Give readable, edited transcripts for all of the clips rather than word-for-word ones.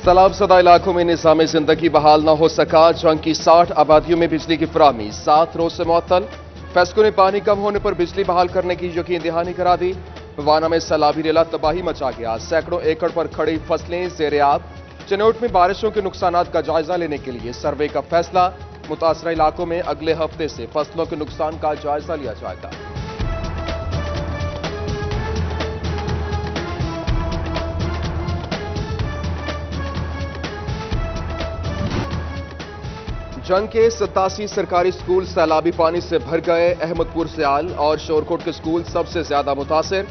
सैलाब सदा इलाकों में निज़ाम जिंदगी बहाल न हो सका। जंग की 60 आबादियों में बिजली की फराहमी 7 रोज से मुअत्तल। फेस्को ने पानी कम होने पर बिजली बहाल करने की यकीन दहानी करा दी। वाना में सैलाबी रेला तबाही मचा गया। सैकड़ों एकड़ पर खड़ी फसलें ज़ेर-ए-आब। चिनौट में बारिशों के नुकसानात का जायजा लेने के लिए सर्वे का फैसला। मुतासरा इलाकों में अगले हफ्ते से फसलों के नुकसान का जायजा लिया जाएगा। जंग के 87 सरकारी स्कूल सैलाबी पानी से भर गए। अहमदपुर सियाल और शोरकोट के स्कूल सबसे ज्यादा मुतासिर।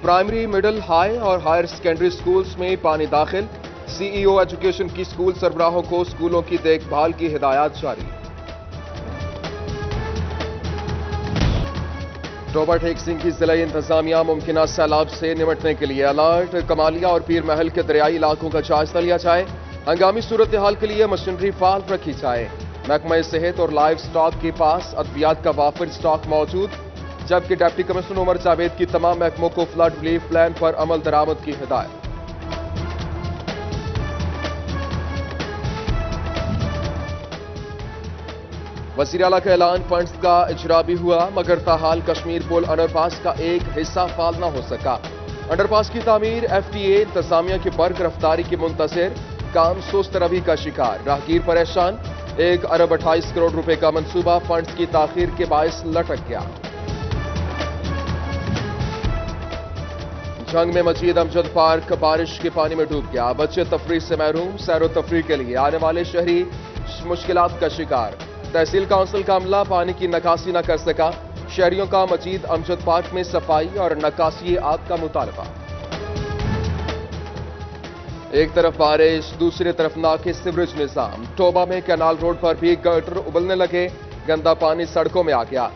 प्राइमरी, मिडिल, हाई और हायर सेकेंडरी स्कूल्स में पानी दाखिल। सीईओ एजुकेशन की स्कूल सरबराहों को स्कूलों की देखभाल की हिदायत जारी। टोबा टेक सिंह की जिला इंतजामिया मुमकिन सैलाब से निपटने के लिए अलर्ट। कमालिया और पीर महल के दरियाई इलाकों का जायजा लिया जाए। हंगामी सूरत हाल के लिए मशीनरी फाल रखी जाए। महकमा सेहत और लाइव स्टॉक के पास अद्वियात का वाफिर स्टॉक मौजूद। जबकि डिप्टी कमिश्नर उमर जावेद की तमाम महकमों को फ्लड रिलीफ प्लान पर अमल दरामद की हिदायत। वज़ीर आला का ऐलान, फंड्स का इजरा भी हुआ मगर ताहाल कश्मीर पुल अंडरपास का एक हिस्सा फाल न हो सका। अंडरपास की तामीर एफटीए इंतजामिया की बर्क रफ्तारी की मुंतज़िर। काम सुस्त रवि का शिकार, राहगीर परेशान। 1 अरब 28 करोड़ रुपए का मंसूबा फंड्स की ताखीर के बायस लटक गया। जंग में मजीद अमजद पार्क बारिश के पानी में डूब गया। बच्चे तफरीह से महरूम। सैर तफरीह के लिए आने वाले शहरी मुश्किलात का शिकार। तहसील काउंसिल का अमला पानी की नकासी न कर सका। शहरियों का मजीद अमजद पार्क में सफाई और नकासी आग का मुतालबा। एक तरफ बारिश, दूसरी तरफ नाकिस सिवरेज निजाम। टोबा में कैनाल रोड पर भी गटर उबलने लगे। गंदा पानी सड़कों में आ गया।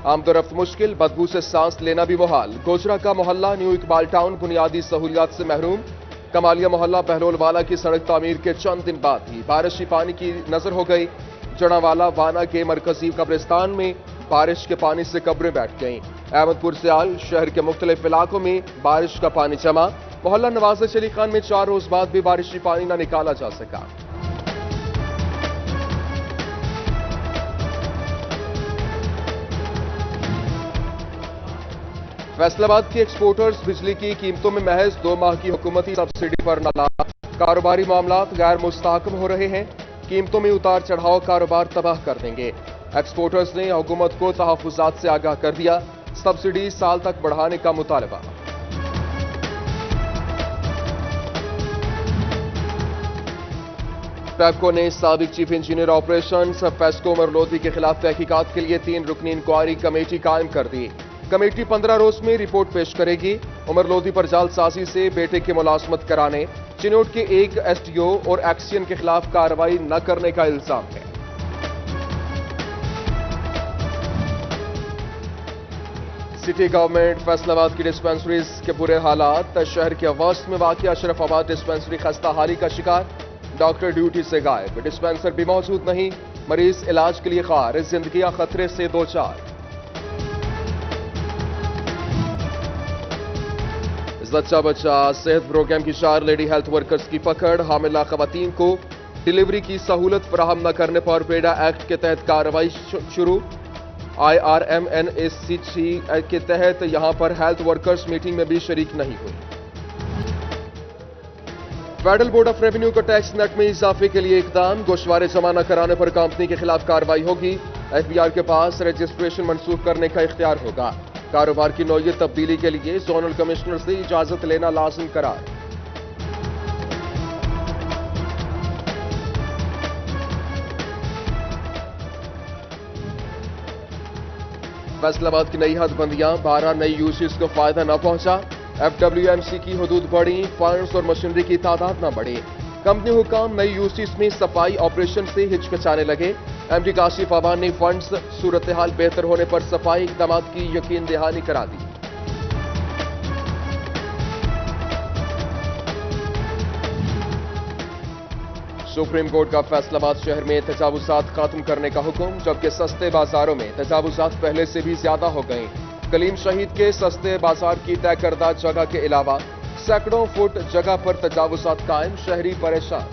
आमदोरफ्त मुश्किल, बदबू से सांस लेना भी मुहाल। गोजरा का मोहल्ला न्यू इकबाल टाउन बुनियादी सहूलियात से महरूम। कमालिया मोहल्ला बहलोलवाला की सड़क तामीर के चंद दिन बाद ही बारिशी पानी की नजर हो गई। जड़ावाला वाना के मरकजी कब्रिस्तान में बारिश के पानी से कब्रें बैठ गईं। अहमदपुर सियाल शहर के मुख्तलिफ इलाकों में बारिश का पानी जमा। मोहल्ला नवाज़ शरीफ खान में 4 रोज बाद भी बारिशी पानी न निकाला जा सका। फैसलाबाद के एक्सपोर्टर्स बिजली की कीमतों में महज 2 माह की हुकूमती सब्सिडी पर नाराज। कारोबारी मामलात गैर मुस्तहकम हो रहे हैं। कीमतों में उतार चढ़ाव कारोबार तबाह कर देंगे। एक्सपोर्टर्स ने हुकूमत को तहफ्फुजात से आगाह कर दिया। सब्सिडी साल तक बढ़ाने का मुतालबा। पैपको ने साबिक chief engineer operation FESCO Umar Lodhi के खिलाफ तहकीकात के लिए 3 रुकनी इंक्वायरी कमेटी कायम कर दी। कमेटी 15 रोज में रिपोर्ट पेश करेगी। उमर लोधी पर जालसाजी से बेटे की मुलाजमत कराने, चिनौट के एक एसडीओ और एक्सियन के खिलाफ कार्रवाई न करने का इल्जाम है। सिटी गवर्नमेंट फैसलाबाद की डिस्पेंसरीज के बुरे हालात। शहर के वस्त में वाक़िया अशरफाबाद डिस्पेंसरी खस्ता हाली का शिकार। डॉक्टर ड्यूटी से गायब, डिस्पेंसर भी मौजूद नहीं। मरीज इलाज के लिए ख्वार, जिंदगियां खतरे से 2-4। बच्चा बच्चा सेहत प्रोग्राम की 4 लेडी हेल्थ वर्कर्स की पकड़। हामिला खवातीन को डिलीवरी की सहूलत फराहम न करने पर पेडा एक्ट के तहत कार्रवाई शुरू। IRMNACC के तहत यहां पर हेल्थ वर्कर्स मीटिंग में भी शरीक नहीं हुई। फेडरल बोर्ड ऑफ रेवेन्यू को टैक्स नेट में इजाफे के लिए इकदाम। गोशवारे जमा न कराने पर कंपनी के खिलाफ कार्रवाई होगी। FBR के पास रजिस्ट्रेशन मंसूख करने का इख्तियार होगा। कारोबार की नौयत तब्दीली के लिए जोनल कमिश्नर से इजाजत लेना लाजिम करार। फैसलाबाद की नई हदबंदियां, 12 नई यूसीज को फायदा न पहुंचा। FWMC की हदूद बढ़ी, फंड्स और मशीनरी की तादाद न बढ़ी। कंपनी हुकाम नई यूसीज में सफाई ऑपरेशन से हिचकिचाने लगे। MD काशिफ अवान ने फंड्स सूरत हाल बेहतर होने पर सफाई इकदाम की यकीन दहानी करा दी। सुप्रीम कोर्ट का फैसलाबाद शहर में तजावुजात खत्म करने का हुक्म। जबकि सस्ते बाजारों में तजावुजात पहले से भी ज्यादा हो गए। कलीम शहीद के सस्ते बाजार की तय करदा जगह के अलावा सैकड़ों फुट जगह पर तजावुजात कायम। शहरी परेशान।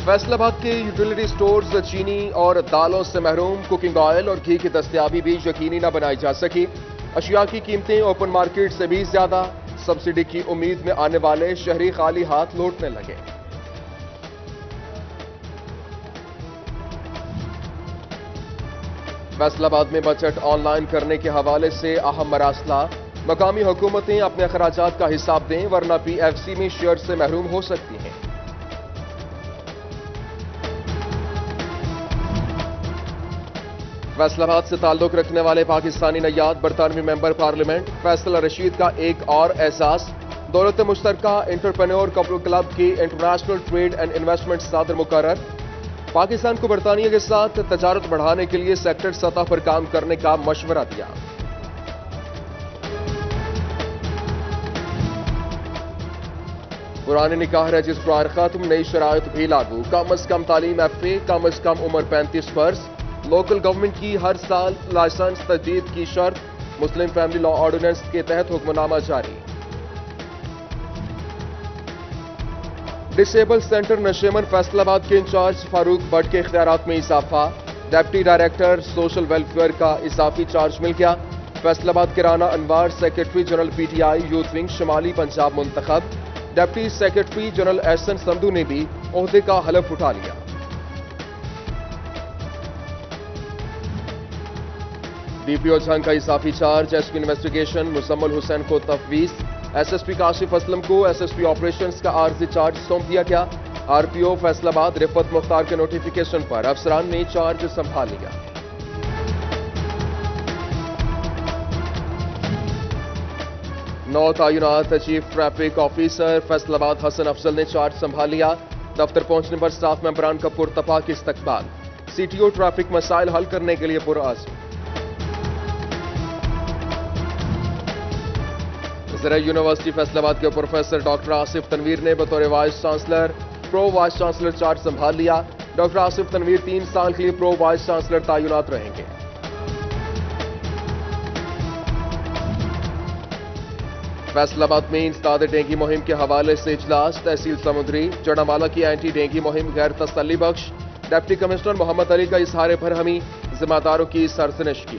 فیصل آباد کے یوٹیلیٹی سٹورز چینی اور دالوں سے محروم، کوکنگ آئل اور گھی کی دستیابی بھی یقینی نہ بنائی جا سکی، اشیاء کی قیمتیں اوپن مارکیٹ سے بھی زیادہ، سبسڈی کی امید میں آنے والے شہری خالی ہاتھ لوٹنے لگے۔ فیصل آباد میں بجٹ آن لائن کرنے کے حوالے سے اہم مراسلہ، مقامی حکومتیں اپنے اخراجات کا حساب دیں ورنہ پی ایف سی میں شیئر سے محروم ہو سکتی ہیں۔ فیصل آباد سے تعلق رکھنے والے پاکستانی نیاد برطانوی ممبر پارلیمنٹ فیصل رشید کا ایک اور اعزاز، دولت مشترکہ انٹرپرینور کلب کی انٹرنیشنل ٹریڈ اینڈ انویسٹمنٹ صدر مقرر، پاکستان کو برطانیہ کے ساتھ تجارت بڑھانے کے لیے سیکٹر سطح پر کام کرنے کا مشورہ دیا۔ پرانے نکاح رجسٹرار ختم، نئی شرائط بھی لاگو، کم از کم تعلیم ایف اے، کم از کم عمر 35 برس، لوکل گورنمنٹ کی ہر سال لائسنس تجدید کی شرط، مسلم فیملی لا آرڈیننس کے تحت حکم نامہ جاری۔ ڈسیبل سینٹر نشیمن فیصل آباد کے انچارج فاروق بٹ کے اختیارات میں اضافہ، ڈپٹی ڈائریکٹر سوشل ویلفیئر کا اضافی چارج مل گیا۔ فیصل آباد کے Rana Anwar secretary general P T I youth wing شمالی پنجاب منتخب، deputy secretary general Ahsan Sandhu نے بھی عہدے کا حلف اٹھا لیا۔ ڈی پی او جھنگ کا اضافی charge, S P investigation Muzammil Hussain کو تفویض، S S P Kashif Aslam کو ایس ایس پی آپریشنز کا عارضی چارج سونپ دیا گیا۔ آر پی او فیصل آباد رفت مختار کے نوٹیفیکیشن پر افسران نے چارج سنبھال لیا۔ نو تعینات چیف ٹریفک آفیسر فیصل آباد حسن افضل نے چارج سنبھال لیا۔ دفتر پہنچنے پر اسٹاف ممبران کا پرتپاک استقبال، سی ٹی او ٹریفک مسائل حل کرنے کے لیے پرعزم۔ زرعی یونیورسٹی فیصل آباد کے پروفیسر ڈاکٹر آصف تنویر نے بطور vice chancellor pro vice chancellor charge سنبھال لیا۔ ڈاکٹر آصف تنویر 3 سال کے لیے پرو وائس چانسلر تعینات رہیں گے۔ فیصل آباد میں انسداد ڈینگی مہم کے حوالے سے اجلاس، تحصیل سمندری جڑامالہ کی اینٹی ڈینگی مہم غیر تسلی بخش، ڈپٹی کمشنر محمد علی کا اظہار برہمی، ذمہ داروں کی سرزنش کی۔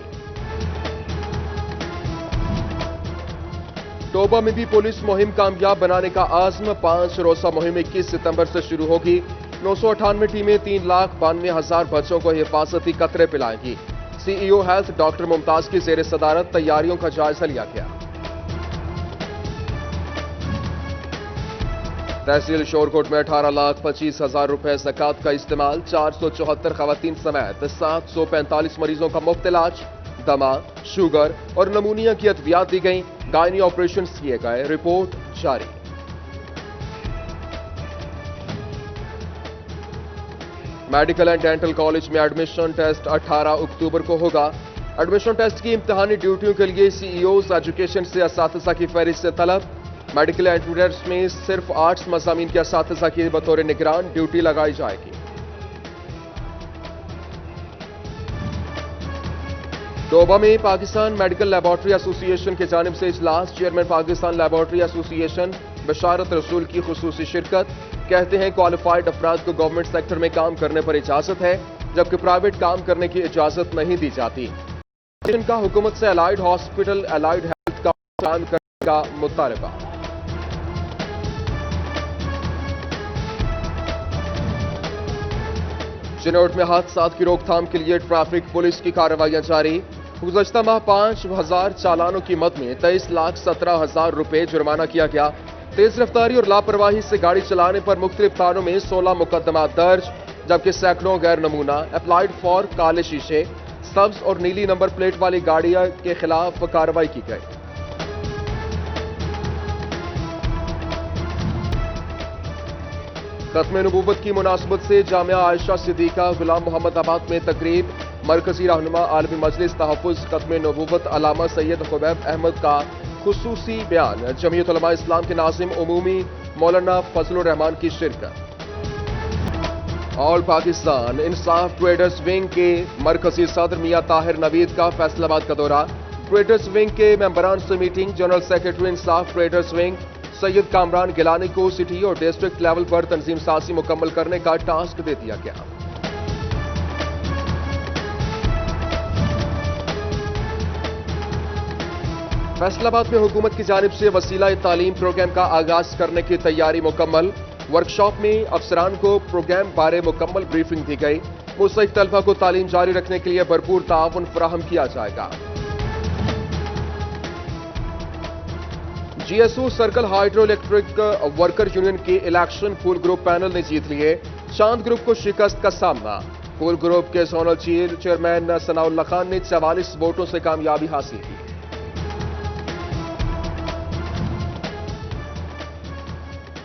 ٹوبہ میں بھی پولیس مہم کامیاب بنانے کا عزم، 5 روزہ مہم 21 ستمبر سے شروع ہوگی۔ 998 ٹیمیں 3,92,000 بچوں کو حفاظتی قطرے پلائیں گی۔ سی ای او ہیلتھ ڈاکٹر ممتاز کی زیر صدارت تیاریوں کا جائزہ لیا گیا۔ تحصیل شورکوٹ میں 18,25,000 روپے زکوٰۃ کا استعمال، 474 خواتین سمیت 745 مریضوں کا مفت علاج، دمہ، شوگر اور نمونیا کی ادویات دی گئیں، گائنی آپریشنز کیے گئے، رپورٹ جاری۔ میڈیکل اینڈ ڈینٹل کالج میں ایڈمیشن ٹیسٹ 18 اکتوبر کو ہوگا۔ ایڈمیشن ٹیسٹ کی امتحانی ڈیوٹیوں کے لیے سی ای اوز ایجوکیشن سے اساتذہ کی فہرست سے طلب۔ میڈیکل انٹرمیڈیٹس میں صرف آرٹس مضامین کے اساتذہ کی بطور نگران ڈیوٹی لگائی جائے گی۔ ٹوبہ میں پاکستان میڈیکل لیبارٹری ایسوسی ایشن کی جانب سے اجلاس، چیئرمین پاکستان لیبارٹری ایسوسی ایشن بشارت رسول کی خصوصی شرکت، کہتے ہیں کوالیفائڈ افراد کو گورنمنٹ سیکٹر میں کام کرنے پر اجازت ہے جبکہ پرائیویٹ کام کرنے کی اجازت نہیں دی جاتی۔ ایشن کا حکومت سے الائیڈ ہاسپٹل الائیڈ ہیلتھ کا قائم کرنے کا مطالبہ۔ چنوٹ میں حادثات کی روک تھام کے لیے ٹریفک پولیس کی کارروائیاں جاری، گزشتہ ماہ 5,000 چالانوں کی مد میں 23,17,000 روپے جرمانہ کیا گیا۔ تیز رفتاری اور لاپرواہی سے گاڑی چلانے پر مختلف تھانوں میں 16 مقدمات درج، جبکہ سینکڑوں غیر نمونہ اپلائیڈ فار کالے شیشے، سبز اور نیلی نمبر پلیٹ والی گاڑیوں کے خلاف کارروائی کی گئی۔ ختم نبوت کی مناسبت سے جامعہ عائشہ صدیقہ غلام محمد آباد میں تقریب، مرکزی رہنما عالمی مجلس تحفظ ختم نبوت علامہ سید خبیب احمد کا خصوصی بیان، جمعیت علماء اسلام کے ناظم عمومی مولانا فضل الرحمان کی شرکت۔ آل پاکستان انصاف ٹریڈرز ونگ کے مرکزی صدر میاں طاہر نوید کا فیصل آباد کا دورہ، ٹریڈرز ونگ کے ممبران سے میٹنگ، جنرل سیکرٹری انصاف ٹریڈرز ونگ सैयद कामरान गिलानी को सिटी और डिस्ट्रिक्ट लेवल पर तंजीम साजी मुकम्मल करने का टास्क दे दिया गया। फैसलाबाद में हुकूमत की जानिब से वसीला तालीम प्रोग्राम का आगाज करने की तैयारी मुकम्मल। वर्कशॉप में अफसरान को प्रोग्राम बारे मुकम्मल ब्रीफिंग दी गई। मुस्तहिक तलबा को तालीम जारी रखने के लिए भरपूर ताउन फराहम किया जाएगा। GSO circle hydro electric worker union के इलेक्शन फूल ग्रुप पैनल ने जीत लिए। चांद ग्रुप को शिकस्त का सामना। फूल ग्रुप के जोनल चेयरमैन सनाउल्लाह खान ने 44 वोटों से कामयाबी हासिल की।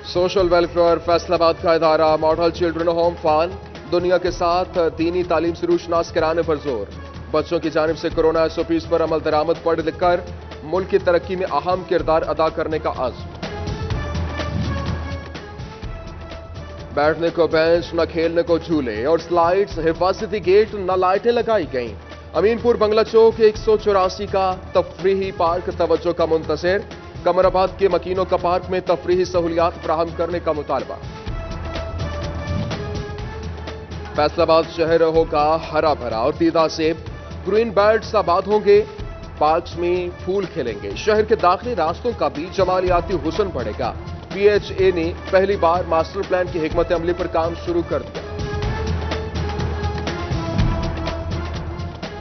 सोशल वेलफेयर फैसलाबाद का इदारा मॉडल चिल्ड्रन होम फान दुनिया के साथ दीनी तालीम से रूशनास कराने पर जोर। बच्चों की जानिब से कोरोना एसओपीज पर अमल दरामद पढ़ लिखकर मुल्क की तरक्की में अहम किरदार अदा करने का आज़म। बैठने को बेंच, न खेलने को झूले और स्लाइड्स, हिफाजती गेट, न लाइटें लगाई गईं। अमीनपुर बंगला चौक 184 का तफरीही पार्क तवज्जो का मुंतज़िर। कमराबाद के मकीनों का पार्क में तफरीही सहूलियात फराहम करने का मुतालबा। फैसलाबाद शहर होगा हरा भरा और दीदा सेब। ग्रीन बेल्ट्स आबाद होंगे। पार्क्स में फूल खिलेंगे। शहर के दाखिली रास्तों का भी जमालियाती हुस्न बढ़ेगा। पीएचए ने पहली बार मास्टर प्लान की हिकमत अमली पर काम शुरू कर दिया।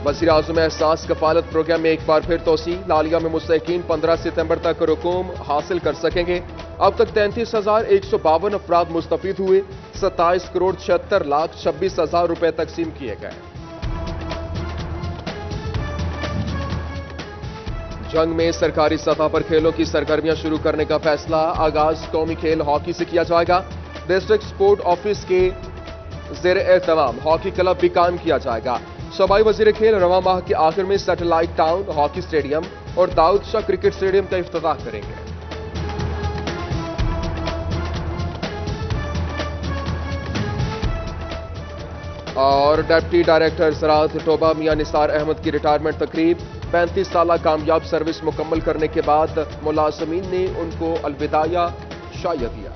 वज़ीर आज़म एहसास कफालत प्रोग्राम में एक बार फिर तोसी। लालिया में मुस्तहिकीन 15 सितंबर तक रकूम हासिल कर सकेंगे। अब तक 33,152 अफराद मुस्तफीद हुए। 27 करोड़ 76 लाख 26 हजार रुपए तकसीम किए गए। जंग में सरकारी सतह पर खेलों की सरगर्मियां शुरू करने का फैसला। आगाज कौमी खेल हॉकी से किया जाएगा। डिस्ट्रिक्ट स्पोर्ट ऑफिस के ज़ेर एहतमाम हॉकी क्लब भी कायम किया जाएगा। सूबाई वजीर खेल रवां माह के आखिर में सैटेलाइट टाउन हॉकी स्टेडियम और दाऊद शाह क्रिकेट स्टेडियम का इफ्तिताह करेंगे। और डिप्टी डायरेक्टर ज़राअत टोबा मियां निसार अहमद की रिटायरमेंट तकरीब। 35 साल कामयाब सर्विस मुकम्मल करने के बाद मुलाजमीन ने उनको अलविदाया शाया दिया।